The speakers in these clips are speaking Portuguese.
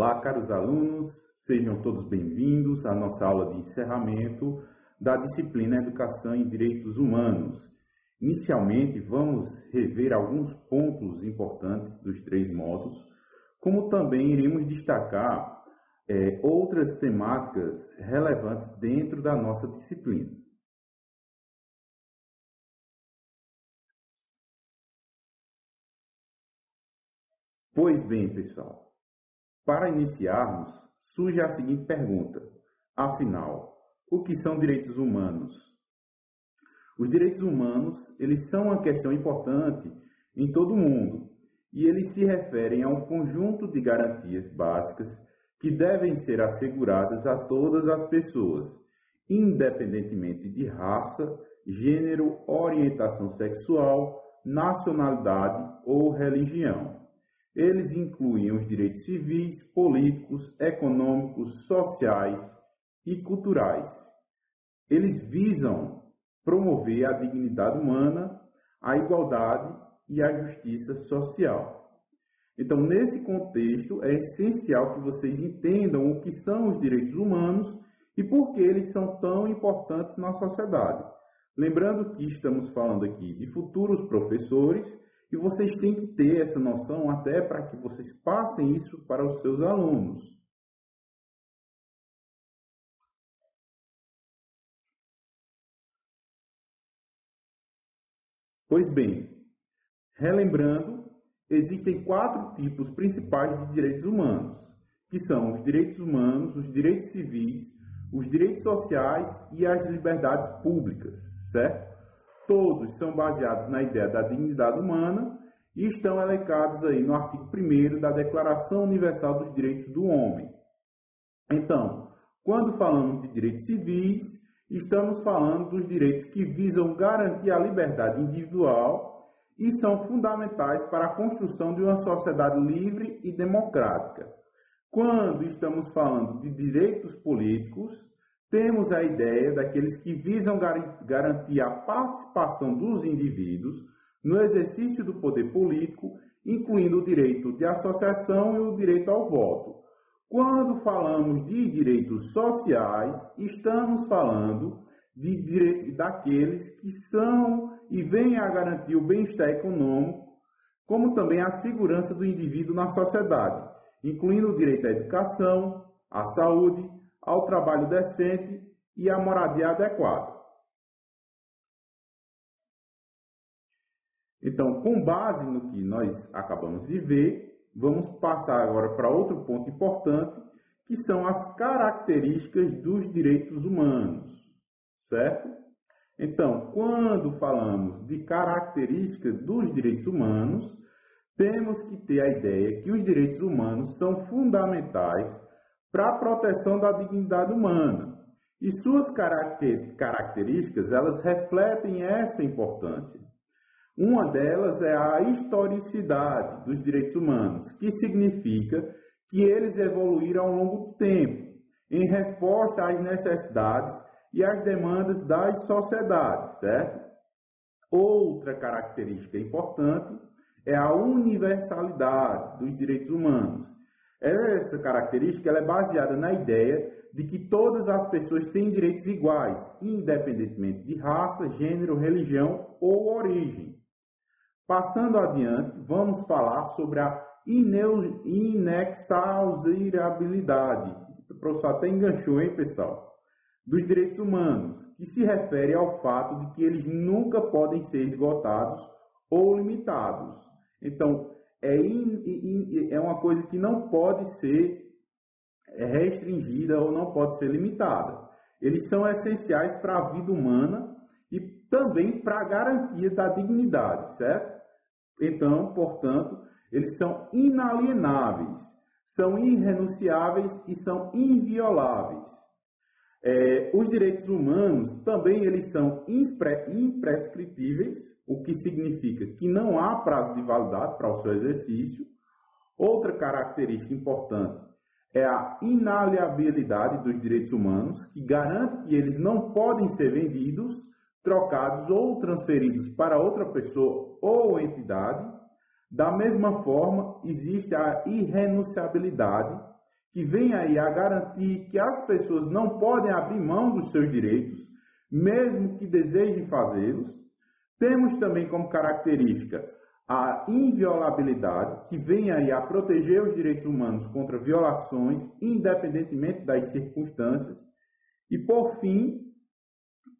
Olá, caros alunos, sejam todos bem-vindos à nossa aula de encerramento da disciplina Educação em Direitos Humanos. Inicialmente, vamos rever alguns pontos importantes dos 3 módulos, como também iremos destacar outras temáticas relevantes dentro da nossa disciplina. Pois bem, pessoal, para iniciarmos, surge a seguinte pergunta: afinal, o que são direitos humanos? Os direitos humanos, eles são uma questão importante em todo o mundo e eles se referem a um conjunto de garantias básicas que devem ser asseguradas a todas as pessoas, independentemente de raça, gênero, orientação sexual, nacionalidade ou religião. Eles incluem os direitos civis, políticos, econômicos, sociais e culturais. Eles visam promover a dignidade humana, a igualdade e a justiça social. Então, nesse contexto, é essencial que vocês entendam o que são os direitos humanos e por que eles são tão importantes na sociedade. Lembrando que estamos falando aqui de futuros professores e vocês têm que ter essa noção até para que vocês passem isso para os seus alunos. Pois bem, relembrando, existem 4 tipos principais de direitos humanos, que são os direitos humanos, os direitos civis, os direitos sociais e as liberdades públicas, certo? Todos são baseados na ideia da dignidade humana e estão elencados aí no artigo 1º da Declaração Universal dos Direitos do Homem. Então, quando falamos de direitos civis, estamos falando dos direitos que visam garantir a liberdade individual e são fundamentais para a construção de uma sociedade livre e democrática. Quando estamos falando de direitos políticos, temos a ideia daqueles que visam garantir a participação dos indivíduos no exercício do poder político, incluindo o direito de associação e o direito ao voto. Quando falamos de direitos sociais, estamos falando de direitos daqueles que são e vêm a garantir o bem-estar econômico, como também a segurança do indivíduo na sociedade, incluindo o direito à educação, à saúde, ao trabalho decente e à moradia adequada. Então, com base no que nós acabamos de ver, vamos passar agora para outro ponto importante, que são as características dos direitos humanos, certo? Então, quando falamos de características dos direitos humanos, temos que ter a ideia que os direitos humanos são fundamentais para a proteção da dignidade humana. E suas características, elas refletem essa importância. Uma delas é a historicidade dos direitos humanos, que significa que eles evoluíram ao longo do tempo, em resposta às necessidades e às demandas das sociedades, certo? Outra característica importante é a universalidade dos direitos humanos. Essa característica ela é baseada na ideia de que todas as pessoas têm direitos iguais, independentemente de raça, gênero, religião ou origem. Passando adiante, vamos falar sobre a inexauribilidade. O professor até enganchou, hein, pessoal? Dos direitos humanos, que se refere ao fato de que eles nunca podem ser esgotados ou limitados. Então, é uma coisa que não pode ser restringida ou não pode ser limitada. Eles são essenciais para a vida humana e também para a garantia da dignidade, certo? Então, portanto, eles são inalienáveis, são irrenunciáveis e são invioláveis. Os direitos humanos também eles são imprescritíveis, o que significa que não há prazo de validade para o seu exercício. Outra característica importante é a inaliabilidade dos direitos humanos, que garante que eles não podem ser vendidos, trocados ou transferidos para outra pessoa ou entidade. Da mesma forma, existe a irrenunciabilidade, que vem aí a garantir que as pessoas não podem abrir mão dos seus direitos, mesmo que desejem fazê-los. Temos também como característica a inviolabilidade, que vem aí a proteger os direitos humanos contra violações, independentemente das circunstâncias. E, por fim,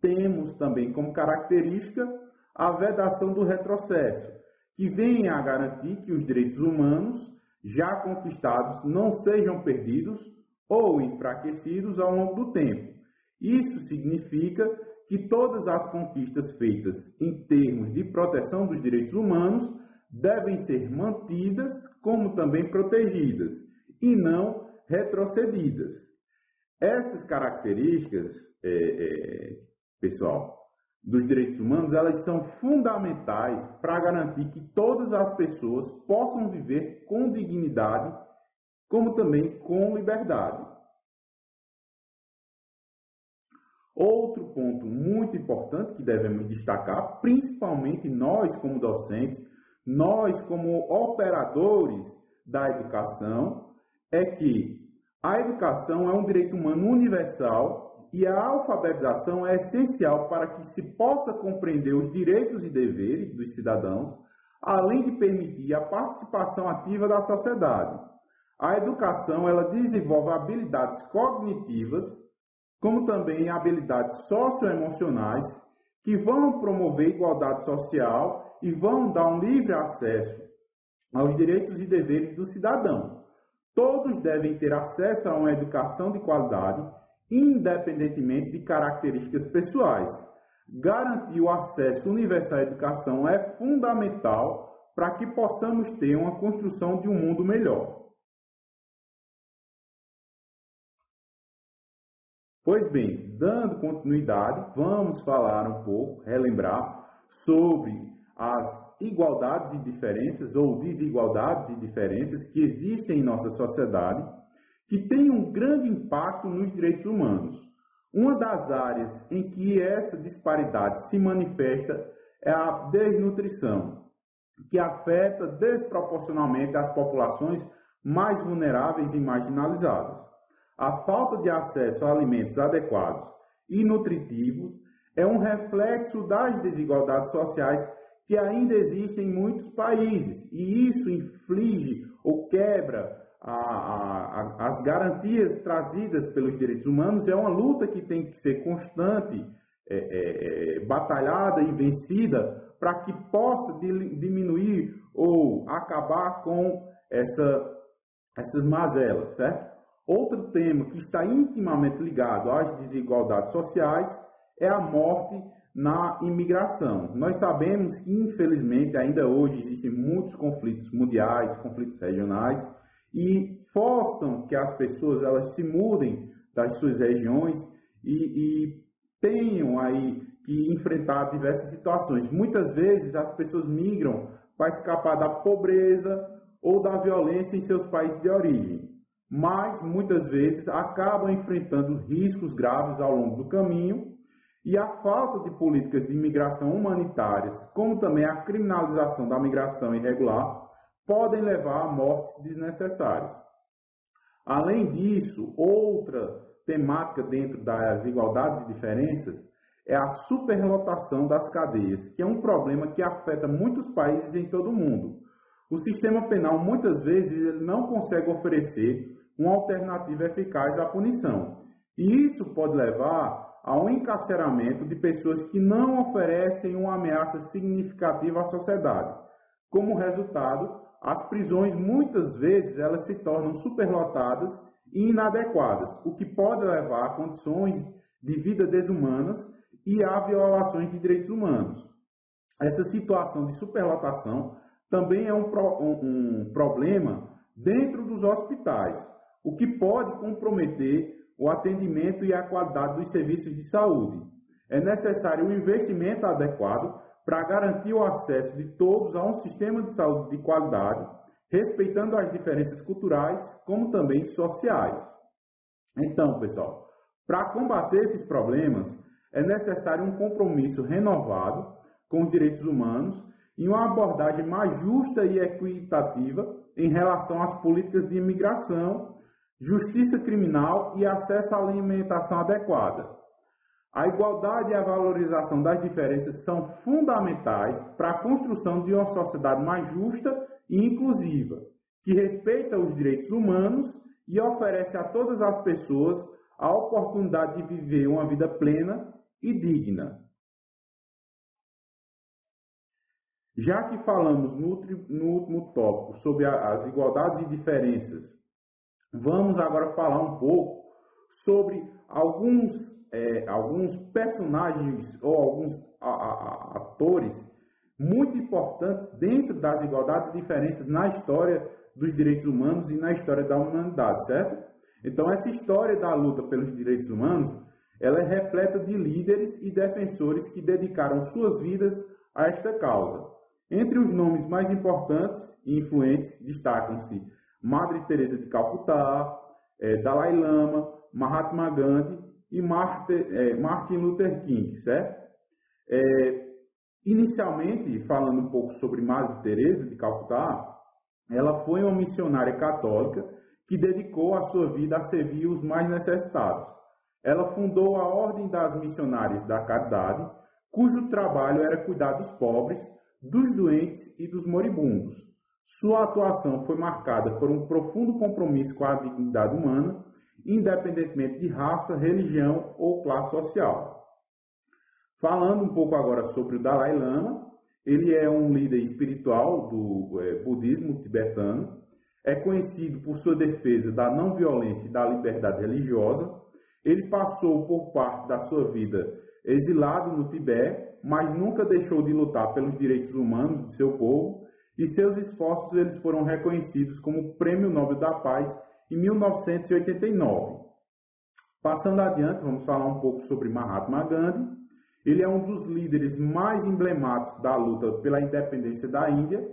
temos também como característica a vedação do retrocesso, que vem a garantir que os direitos humanos já conquistados não sejam perdidos ou enfraquecidos ao longo do tempo. Isso significa que todas as conquistas feitas em termos de proteção dos direitos humanos devem ser mantidas, como também protegidas, e não retrocedidas. Essas características, pessoal, dos direitos humanos, elas são fundamentais para garantir que todas as pessoas possam viver com dignidade, como também com liberdade. Outro ponto muito importante que devemos destacar, principalmente nós como docentes, nós como operadores da educação, é que a educação é um direito humano universal e a alfabetização é essencial para que se possa compreender os direitos e deveres dos cidadãos, além de permitir a participação ativa da sociedade. A educação ela desenvolve habilidades cognitivas, como também habilidades socioemocionais, que vão promover igualdade social e vão dar um livre acesso aos direitos e deveres do cidadão. Todos devem ter acesso a uma educação de qualidade, independentemente de características pessoais. Garantir o acesso universal à educação é fundamental para que possamos ter uma construção de um mundo melhor. Pois bem, dando continuidade, vamos falar um pouco, relembrar sobre as igualdades e diferenças ou desigualdades e diferenças que existem em nossa sociedade, que têm um grande impacto nos direitos humanos. Uma das áreas em que essa disparidade se manifesta é a desnutrição, que afeta desproporcionalmente as populações mais vulneráveis e marginalizadas. A falta de acesso a alimentos adequados e nutritivos é um reflexo das desigualdades sociais que ainda existem em muitos países, e isso inflige ou quebra as garantias trazidas pelos direitos humanos. É uma luta que tem que ser constante, batalhada e vencida para que possa diminuir ou acabar com essas mazelas, certo? Outro tema que está intimamente ligado às desigualdades sociais é a morte na imigração. Nós sabemos que, infelizmente, ainda hoje existem muitos conflitos mundiais, conflitos regionais, e forçam que as pessoas elas se mudem das suas regiões e tenham aí que enfrentar diversas situações. Muitas vezes as pessoas migram para escapar da pobreza ou da violência em seus países de origem, mas muitas vezes acabam enfrentando riscos graves ao longo do caminho, e a falta de políticas de imigração humanitárias, como também a criminalização da migração irregular, podem levar a mortes desnecessárias. Além disso, outra temática dentro das igualdades e diferenças é a superlotação das cadeias, que é um problema que afeta muitos países em todo o mundo. O sistema penal, muitas vezes, ele não consegue oferecer uma alternativa eficaz à punição. E isso pode levar a um encarceramento de pessoas que não oferecem uma ameaça significativa à sociedade. Como resultado, as prisões, muitas vezes, elas se tornam superlotadas e inadequadas, o que pode levar a condições de vida desumanas e a violações de direitos humanos. Essa situação de superlotação também é um problema dentro dos hospitais, o que pode comprometer o atendimento e a qualidade dos serviços de saúde. É necessário um investimento adequado para garantir o acesso de todos a um sistema de saúde de qualidade, respeitando as diferenças culturais, como também sociais. Então, pessoal, para combater esses problemas, é necessário um compromisso renovado com os direitos humanos e uma abordagem mais justa e equitativa em relação às políticas de imigração, justiça criminal e acesso à alimentação adequada. A igualdade e a valorização das diferenças são fundamentais para a construção de uma sociedade mais justa e inclusiva, que respeita os direitos humanos e oferece a todas as pessoas a oportunidade de viver uma vida plena e digna. Já que falamos no último tópico sobre as igualdades e diferenças, vamos agora falar um pouco sobre alguns personagens ou alguns atores muito importantes dentro das igualdades e diferenças na história dos direitos humanos e na história da humanidade, certo? Então, essa história da luta pelos direitos humanos, ela é repleta de líderes e defensores que dedicaram suas vidas a esta causa. Entre os nomes mais importantes e influentes destacam-se Madre Teresa de Calcutá, Dalai Lama, Mahatma Gandhi e Martin Luther King, certo? Inicialmente, falando um pouco sobre Madre Teresa de Calcutá, ela foi uma missionária católica que dedicou a sua vida a servir os mais necessitados. Ela fundou a Ordem das Missionárias da Caridade, cujo trabalho era cuidar dos pobres, dos doentes e dos moribundos. Sua atuação foi marcada por um profundo compromisso com a dignidade humana, independentemente de raça, religião ou classe social. Falando um pouco agora sobre o Dalai Lama, ele é um líder espiritual do budismo tibetano, é conhecido por sua defesa da não violência e da liberdade religiosa. Ele passou por parte da sua vida exilado no Tibete, mas nunca deixou de lutar pelos direitos humanos de seu povo, e seus esforços eles foram reconhecidos como Prêmio Nobel da Paz em 1989. Passando adiante, vamos falar um pouco sobre Mahatma Gandhi. Ele é um dos líderes mais emblemáticos da luta pela independência da Índia.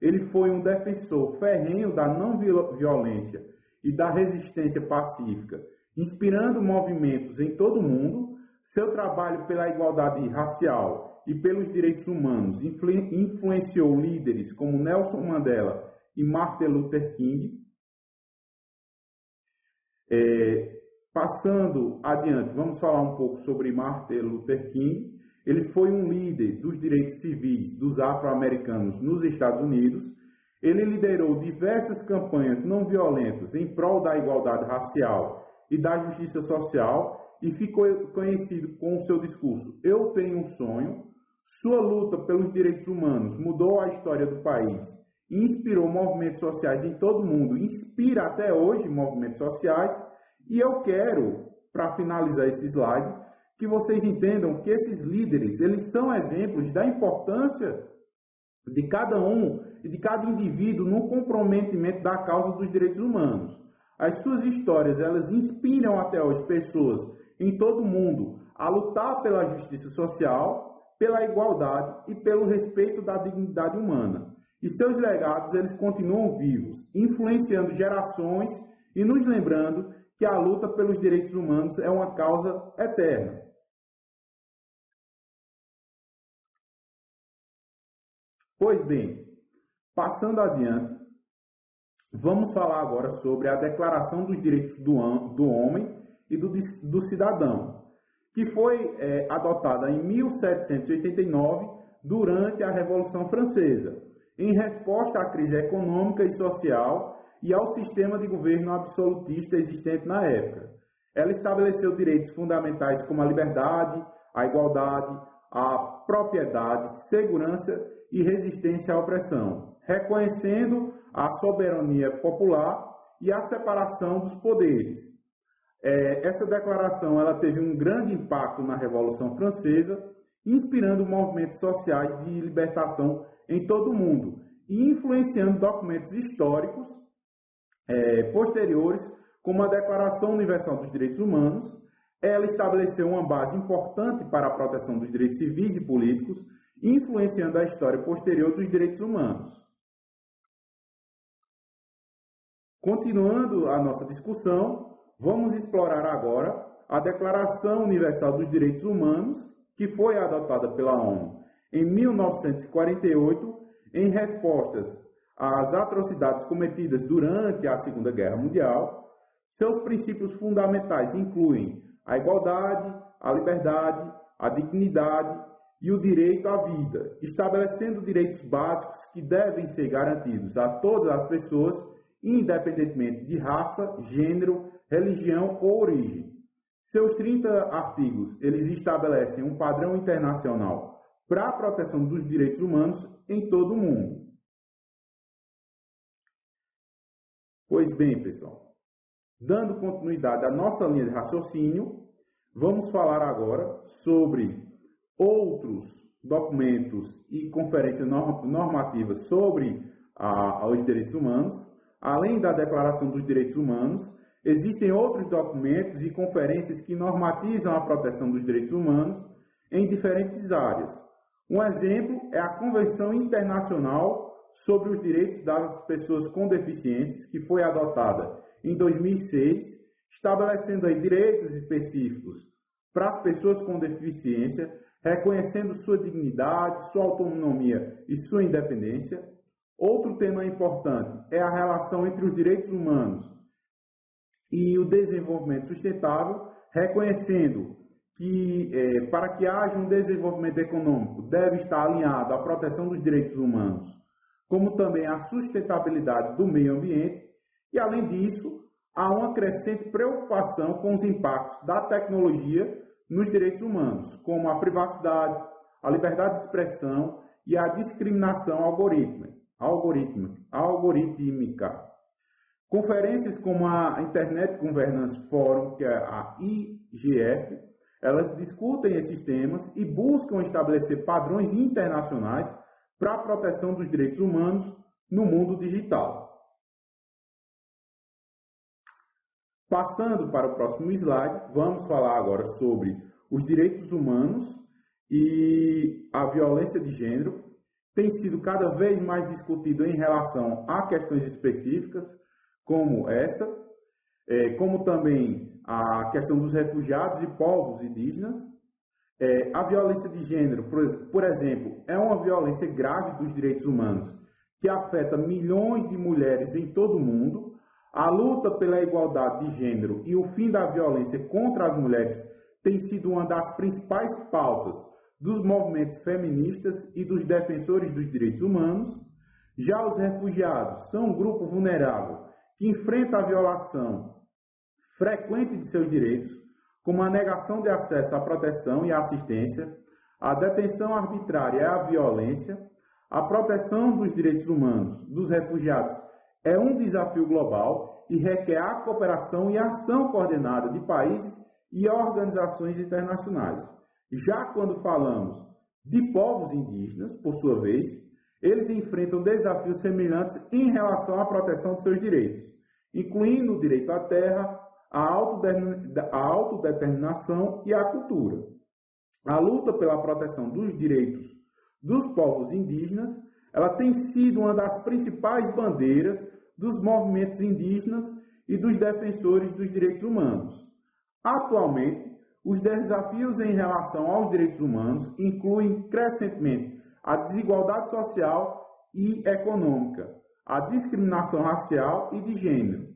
Ele foi um defensor ferrenho da não violência e da resistência pacífica, inspirando movimentos em todo o mundo. Seu trabalho pela igualdade racial e pelos direitos humanos influenciou líderes como Nelson Mandela e Martin Luther King. Passando adiante, vamos falar um pouco sobre Martin Luther King. Ele foi um líder dos direitos civis dos afro-americanos nos Estados Unidos. Ele liderou diversas campanhas não violentas em prol da igualdade racial e da justiça social e ficou conhecido com o seu discurso "Eu tenho um sonho". Sua luta pelos direitos humanos mudou a história do país e inspirou movimentos sociais em todo o mundo, inspira até hoje movimentos sociais. E eu quero, para finalizar esse slide, que vocês entendam que esses líderes, eles são exemplos da importância de cada um e de cada indivíduo no comprometimento da causa dos direitos humanos. As suas histórias, elas inspiram até hoje pessoas em todo o mundo a lutar pela justiça social, pela igualdade e pelo respeito da dignidade humana. E seus legados, eles continuam vivos, influenciando gerações e nos lembrando que a luta pelos direitos humanos é uma causa eterna. Pois bem, passando adiante, vamos falar agora sobre a Declaração dos Direitos do Homem e do Cidadão, que foi adotada em 1789 durante a Revolução Francesa, em resposta à crise econômica e social e ao sistema de governo absolutista existente na época. Ela estabeleceu direitos fundamentais como a liberdade, a igualdade, a propriedade, segurança e resistência à opressão, reconhecendo a soberania popular e a separação dos poderes. Essa declaração ela teve um grande impacto na Revolução Francesa, inspirando movimentos sociais de libertação em todo o mundo e influenciando documentos históricos posteriores, como a Declaração Universal dos Direitos Humanos. Ela estabeleceu uma base importante para a proteção dos direitos civis e políticos, influenciando a história posterior dos direitos humanos. Continuando a nossa discussão, vamos explorar agora a Declaração Universal dos Direitos Humanos, que foi adotada pela ONU em 1948, em respostas às atrocidades cometidas durante a Segunda Guerra Mundial. Seus princípios fundamentais incluem a igualdade, a liberdade, a dignidade e o direito à vida, estabelecendo direitos básicos que devem ser garantidos a todas as pessoas, independentemente de raça, gênero, religião ou origem. Seus 30 artigos, eles estabelecem um padrão internacional para a proteção dos direitos humanos em todo o mundo. Pois bem, pessoal, dando continuidade à nossa linha de raciocínio, vamos falar agora sobre outros documentos e conferências normativas sobre os direitos humanos. Além da Declaração dos Direitos Humanos, existem outros documentos e conferências que normatizam a proteção dos direitos humanos em diferentes áreas. Um exemplo é a Convenção Internacional sobre os Direitos das Pessoas com Deficiências, que foi adotada em 2006, estabelecendo aí direitos específicos para as pessoas com deficiência, reconhecendo sua dignidade, sua autonomia e sua independência. Outro tema importante é a relação entre os direitos humanos e o desenvolvimento sustentável, reconhecendo que para que haja um desenvolvimento econômico deve estar alinhado à proteção dos direitos humanos, como também à sustentabilidade do meio ambiente, e além disso, há uma crescente preocupação com os impactos da tecnologia nos direitos humanos, como a privacidade, a liberdade de expressão e a discriminação algorítmica. Conferências como a Internet Governance Forum, que é a IGF, elas discutem esses temas e buscam estabelecer padrões internacionais para a proteção dos direitos humanos no mundo digital. Passando para o próximo slide, vamos falar agora sobre os direitos humanos e a violência de gênero. Tem sido cada vez mais discutido em relação a questões específicas, como esta, como também a questão dos refugiados e povos indígenas. A violência de gênero, por exemplo, é uma violência grave dos direitos humanos que afeta milhões de mulheres em todo o mundo. A luta pela igualdade de gênero e o fim da violência contra as mulheres tem sido uma das principais pautas dos movimentos feministas e dos defensores dos direitos humanos. Já os refugiados são um grupo vulnerável que enfrenta a violação frequente de seus direitos, como a negação de acesso à proteção e à assistência, a detenção arbitrária e a violência. A proteção dos direitos humanos dos refugiados é um desafio global e requer a cooperação e ação coordenada de países e organizações internacionais. Já quando falamos de povos indígenas, por sua vez, eles enfrentam desafios semelhantes em relação à proteção de seus direitos, incluindo o direito à terra, a autodeterminação e a cultura. A luta pela proteção dos direitos dos povos indígenas, ela tem sido uma das principais bandeiras dos movimentos indígenas e dos defensores dos direitos humanos. Atualmente, os desafios em relação aos direitos humanos incluem crescentemente a desigualdade social e econômica, a discriminação racial e de gênero.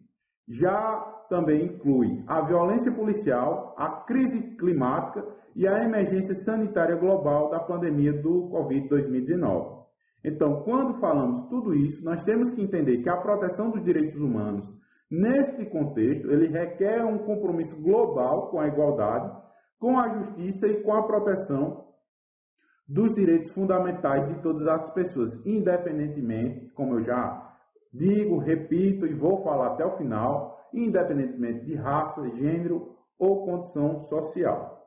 Já também inclui a violência policial, a crise climática e a emergência sanitária global da pandemia do Covid-19. Então, quando falamos tudo isso, nós temos que entender que a proteção dos direitos humanos, nesse contexto, ele requer um compromisso global com a igualdade, com a justiça e com a proteção dos direitos fundamentais de todas as pessoas, independentemente, como eu já digo, repito e vou falar até o final, independentemente de raça, gênero ou condição social.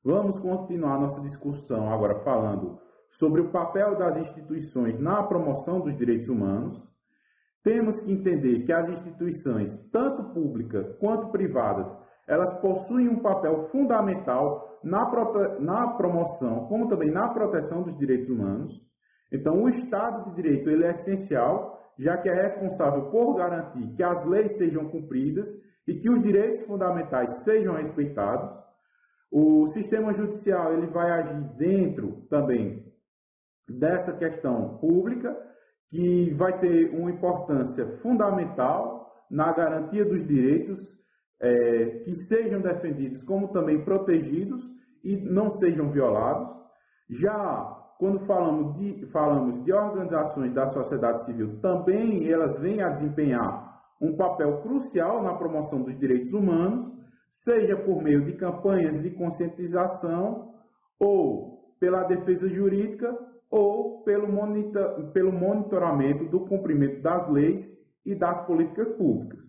Vamos continuar nossa discussão agora falando sobre o papel das instituições na promoção dos direitos humanos. Temos que entender que as instituições, tanto públicas quanto privadas, elas possuem um papel fundamental na promoção, como também na proteção dos direitos humanos. Então, o Estado de Direito ele é essencial, já que é responsável por garantir que as leis sejam cumpridas e que os direitos fundamentais sejam respeitados. O sistema judicial ele vai agir dentro também dessa questão pública, que vai ter uma importância fundamental na garantia dos direitos que sejam defendidos como também protegidos e não sejam violados. Já quando falamos de organizações da sociedade civil, também elas vêm a desempenhar um papel crucial na promoção dos direitos humanos, seja por meio de campanhas de conscientização, ou pela defesa jurídica, ou pelo monitoramento do cumprimento das leis e das políticas públicas.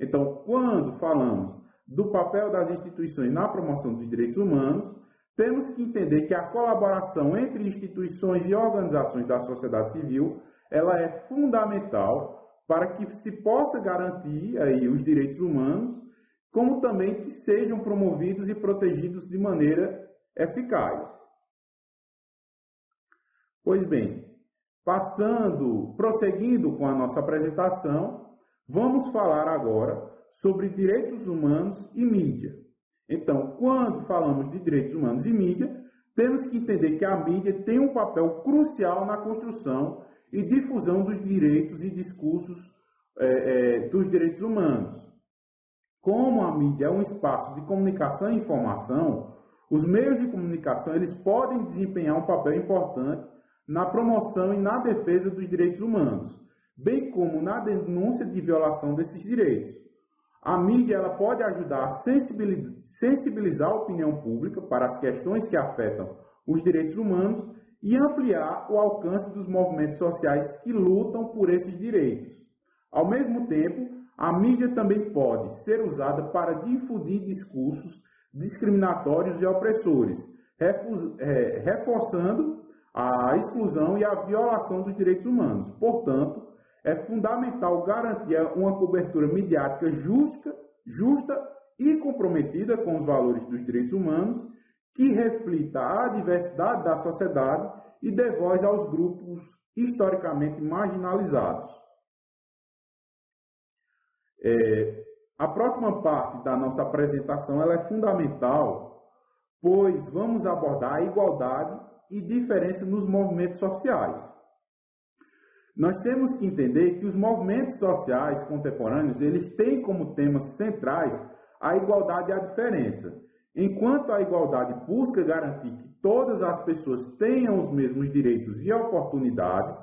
Então, quando falamos do papel das instituições na promoção dos direitos humanos, temos que entender que a colaboração entre instituições e organizações da sociedade civil, ela é fundamental para que se possa garantir aí os direitos humanos, como também que sejam promovidos e protegidos de maneira eficaz. Pois bem, prosseguindo com a nossa apresentação, vamos falar agora sobre direitos humanos e mídia. Então, quando falamos de direitos humanos e mídia, temos que entender que a mídia tem um papel crucial na construção e difusão dos direitos e discursos dos direitos humanos. Como a mídia é um espaço de comunicação e informação, os meios de comunicação eles podem desempenhar um papel importante na promoção e na defesa dos direitos humanos, bem como na denúncia de violação desses direitos. A mídia ela pode ajudar a sensibilizar a opinião pública para as questões que afetam os direitos humanos e ampliar o alcance dos movimentos sociais que lutam por esses direitos. Ao mesmo tempo, a mídia também pode ser usada para difundir discursos discriminatórios e opressores, reforçando a exclusão e a violação dos direitos humanos. Portanto, é fundamental garantir uma cobertura midiática justa e comprometida com os valores dos direitos humanos, que reflita a diversidade da sociedade e dê voz aos grupos historicamente marginalizados. A próxima parte da nossa apresentação ela é fundamental, pois vamos abordar a igualdade e diferença nos movimentos sociais. Nós temos que entender que os movimentos sociais contemporâneos eles têm como temas centrais a igualdade e a diferença. Enquanto a igualdade busca garantir que todas as pessoas tenham os mesmos direitos e oportunidades,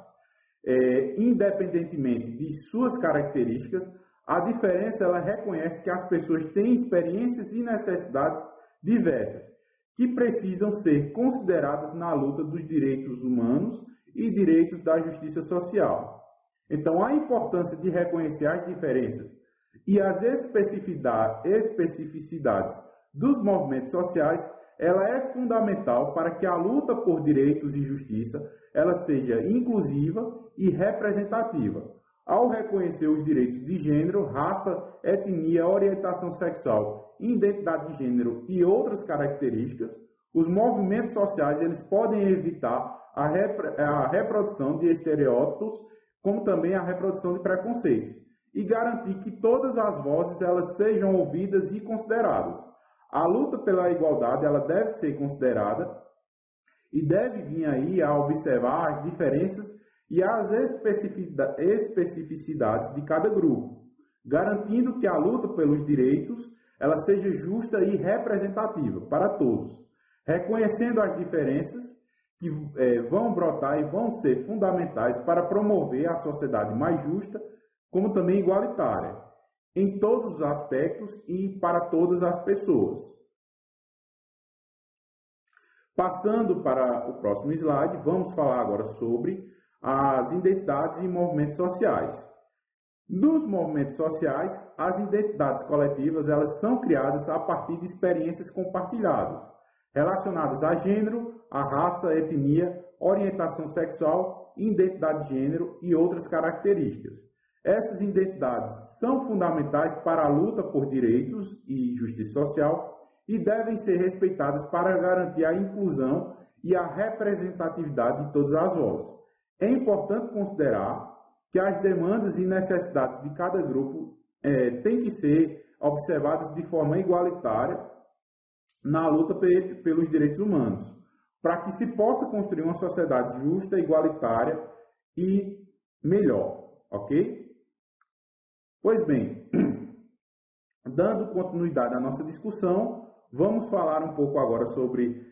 independentemente de suas características, a diferença ela reconhece que as pessoas têm experiências e necessidades diversas, que precisam ser consideradas na luta dos direitos humanos e direitos da justiça social. Então, a importância de reconhecer as diferenças e as especificidades dos movimentos sociais, ela é fundamental para que a luta por direitos e justiça ela seja inclusiva e representativa. Ao reconhecer os direitos de gênero, raça, etnia, orientação sexual, identidade de gênero e outras características, os movimentos sociais eles podem evitar a reprodução de estereótipos, como também a reprodução de preconceitos, e garantir que todas as vozes elas sejam ouvidas e consideradas. A luta pela igualdade ela deve ser considerada e deve vir aí a observar as diferenças e as especificidades de cada grupo, garantindo que a luta pelos direitos ela seja justa e representativa para todos, reconhecendo as diferenças que vão brotar e vão ser fundamentais para promover a sociedade mais justa, como também igualitária, em todos os aspectos e para todas as pessoas. Passando para o próximo slide, vamos falar agora sobre as identidades e movimentos sociais. Nos movimentos sociais, as identidades coletivas elas são criadas a partir de experiências compartilhadas, relacionadas a gênero, a raça, etnia, orientação sexual, identidade de gênero e outras características. Essas identidades são fundamentais para a luta por direitos e justiça social e devem ser respeitadas para garantir a inclusão e a representatividade de todas as vozes. É importante considerar que as demandas e necessidades de cada grupo têm que ser observadas de forma igualitária na luta pelos direitos humanos, para que se possa construir uma sociedade justa, igualitária e melhor, ok? Pois bem, dando continuidade à nossa discussão, vamos falar um pouco agora sobre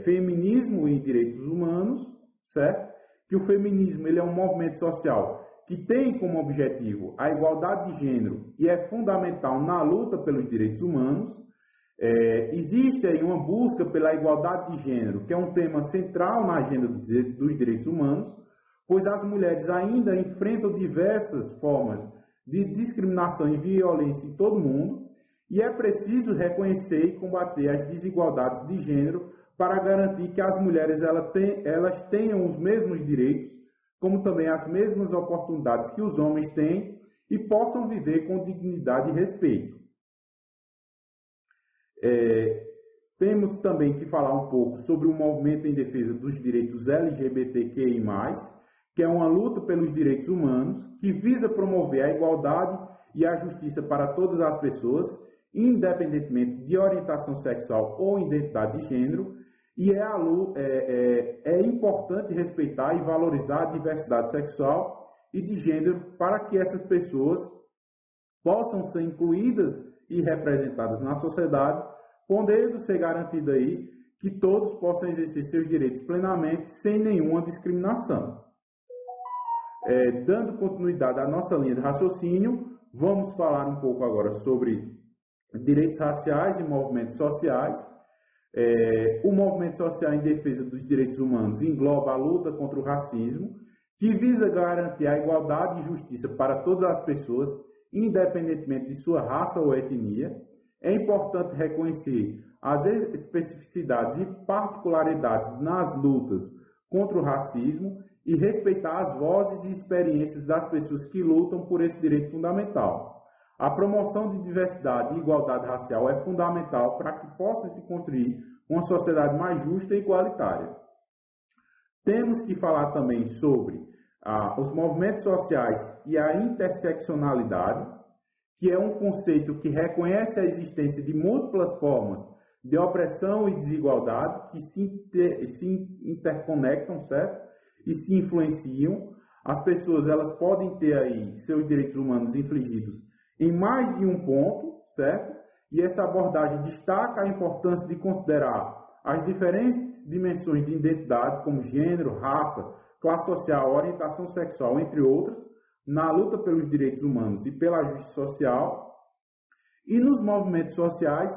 feminismo e direitos humanos, certo? Que o feminismo ele é um movimento social que tem como objetivo a igualdade de gênero e é fundamental na luta pelos direitos humanos. Existe aí uma busca pela igualdade de gênero, que é um tema central na agenda dos direitos humanos, pois as mulheres ainda enfrentam diversas formas de discriminação e violência em todo o mundo, e é preciso reconhecer e combater as desigualdades de gênero para garantir que as mulheres elas tenham os mesmos direitos, como também as mesmas oportunidades que os homens têm e possam viver com dignidade e respeito. Temos também que falar um pouco sobre o movimento em defesa dos direitos LGBTQI+, que é uma luta pelos direitos humanos, que visa promover a igualdade e a justiça para todas as pessoas, independentemente de orientação sexual ou identidade de gênero, e é importante respeitar e valorizar a diversidade sexual e de gênero para que essas pessoas possam ser incluídas e representadas na sociedade, podendo ser garantido aí que todos possam exercer seus direitos plenamente sem nenhuma discriminação. Dando continuidade à nossa linha de raciocínio, vamos falar um pouco agora sobre direitos raciais e movimentos sociais. O movimento social em defesa dos direitos humanos engloba a luta contra o racismo, que visa garantir a igualdade e justiça para todas as pessoas, independentemente de sua raça ou etnia. É importante reconhecer as especificidades e particularidades nas lutas contra o racismo e respeitar as vozes e experiências das pessoas que lutam por esse direito fundamental. A promoção de diversidade e igualdade racial é fundamental para que possa se construir uma sociedade mais justa e igualitária. Temos que falar também sobre os movimentos sociais e a interseccionalidade, que é um conceito que reconhece a existência de múltiplas formas de opressão e desigualdade que se interconectam, certo? E se influenciam. As pessoas elas podem ter aí seus direitos humanos infligidos em mais de um ponto, certo? E essa abordagem destaca a importância de considerar as diferentes dimensões de identidade, como gênero, raça, classe social, orientação sexual, entre outras, na luta pelos direitos humanos e pela justiça social. E nos movimentos sociais,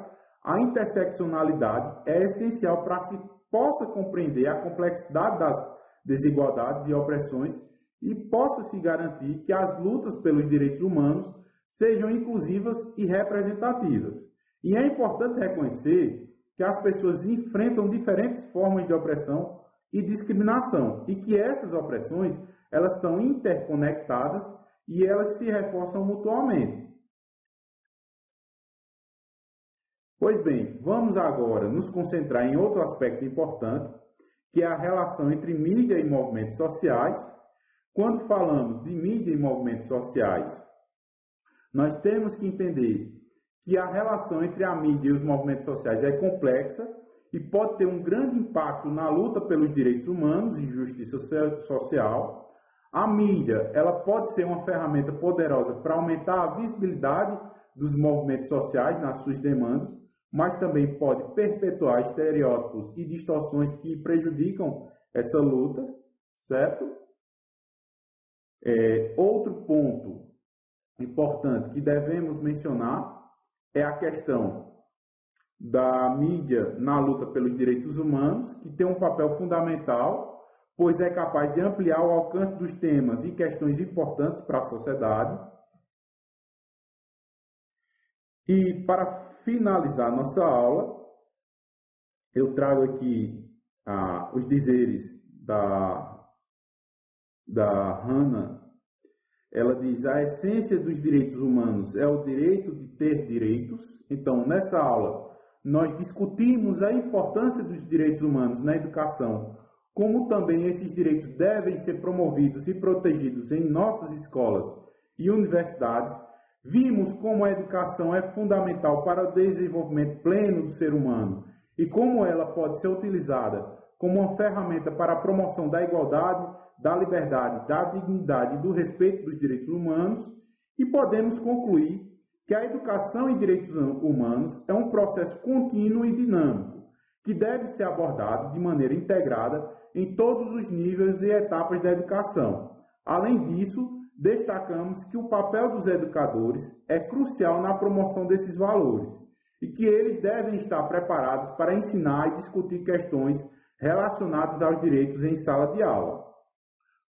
a interseccionalidade é essencial para que se possa compreender a complexidade das desigualdades e opressões e possa se garantir que as lutas pelos direitos humanos sejam inclusivas e representativas. E é importante reconhecer que as pessoas enfrentam diferentes formas de opressão e discriminação e que essas opressões elas são interconectadas e elas se reforçam mutuamente. Pois bem, vamos agora nos concentrar em outro aspecto importante, que é a relação entre mídia e movimentos sociais. Quando falamos de mídia e movimentos sociais, nós temos que entender que a relação entre a mídia e os movimentos sociais é complexa e pode ter um grande impacto na luta pelos direitos humanos e justiça social. A mídia ela pode ser uma ferramenta poderosa para aumentar a visibilidade dos movimentos sociais nas suas demandas, mas também pode perpetuar estereótipos e distorções que prejudicam essa luta, certo? Outro ponto importante que devemos mencionar é a questão da mídia na luta pelos direitos humanos, que tem um papel fundamental, pois é capaz de ampliar o alcance dos temas e questões importantes para a sociedade. E para finalizar nossa aula, eu trago aqui os dizeres da Hannah. Ela diz: a essência dos direitos humanos é o direito de ter direitos. Então, nessa aula, nós discutimos a importância dos direitos humanos na educação, como também esses direitos devem ser promovidos e protegidos em nossas escolas e universidades. Vimos como a educação é fundamental para o desenvolvimento pleno do ser humano e como ela pode ser utilizada como uma ferramenta para a promoção da igualdade, da liberdade, da dignidade e do respeito dos direitos humanos. E podemos concluir que a educação em direitos humanos é um processo contínuo e dinâmico, que deve ser abordado de maneira integrada em todos os níveis e etapas da educação. Além disso, destacamos que o papel dos educadores é crucial na promoção desses valores e que eles devem estar preparados para ensinar e discutir questões relacionadas aos direitos em sala de aula.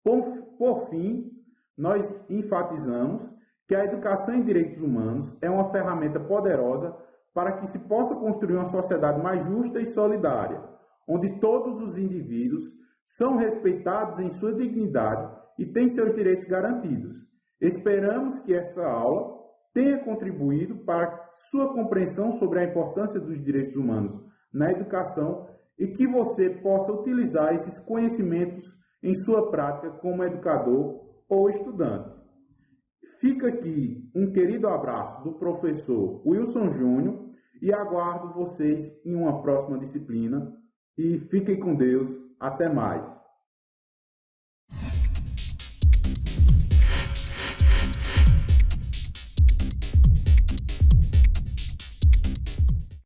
Por fim, nós enfatizamos que a educação em direitos humanos é uma ferramenta poderosa para que se possa construir uma sociedade mais justa e solidária, onde todos os indivíduos são respeitados em sua dignidade e têm seus direitos garantidos. Esperamos que essa aula tenha contribuído para sua compreensão sobre a importância dos direitos humanos na educação e que você possa utilizar esses conhecimentos em sua prática como educador ou estudante. Fica aqui um querido abraço do professor Wilson Júnior e aguardo vocês em uma próxima disciplina. E fiquem com Deus. Até mais.